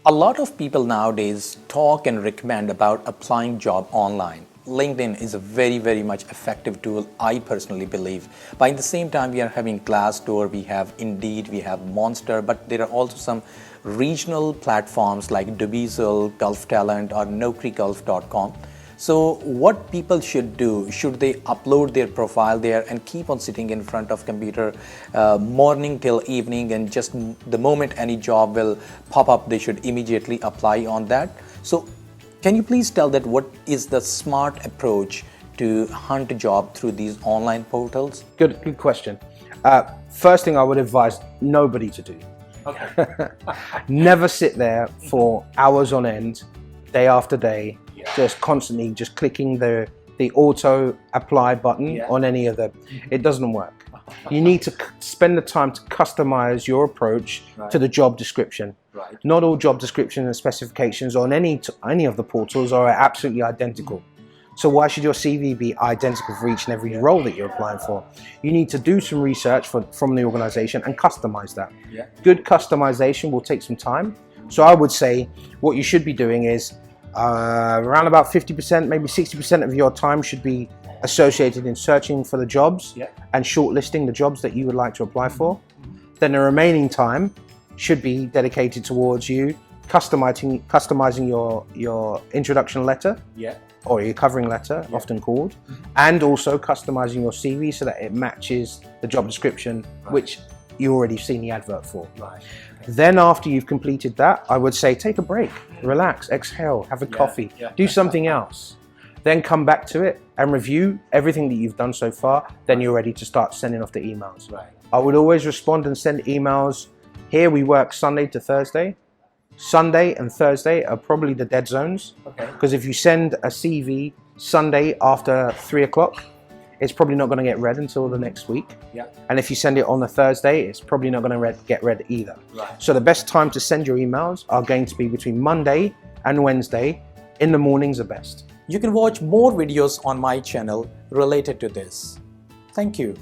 A lot of people nowadays talk and recommend about applying job online. LinkedIn is a very much effective tool, I personally believe. But at the same time, we are having Glassdoor, we have Indeed, we have Monster, but there are also some regional platforms like Dubizzle, Gulf Talent, or NaukriGulf.com. So what people should do, should they upload their profile there and keep on sitting in front of computer morning till evening, and just the moment any job will pop up, they should immediately apply on that? So can you please tell that what is the smart approach to hunt a job through these online portals? Good question. First thing I would advise nobody to do. Okay. Never sit there for hours on end, day after day, just constantly just clicking the auto apply button on any of the, it doesn't work. You need to spend the time to customize your approach to the job description. Not all job descriptions and specifications on any of the portals are absolutely identical. So why should your CV be identical for each and every role that you're applying for? You need to do some research from the organization and customize that. Good customization will take some time. So I would say what you should be doing is around about 50%, maybe 60% of your time should be associated in searching for the jobs and shortlisting the jobs that you would like to apply for. Then the remaining time should be dedicated towards you customizing your introduction letter or your covering letter, often called, and also customizing your CV so that it matches the job description which you already seen the advert for. Then after you've completed that, I would say take a break, relax, exhale, have a coffee, do something else. Then come back to it and review everything that you've done so far. Then you're ready to start sending off the emails. I would always respond and send emails. Here we work Sunday to Thursday. Sunday and Thursday are probably the dead zones. Because if you send a CV Sunday after 3 o'clock, it's probably not going to get read until the next week. And if you send it on a Thursday, it's probably not going to get read either. So the best time to send your emails are going to be between Monday and Wednesday. In the mornings are best. You can watch more videos on my channel related to this. Thank you.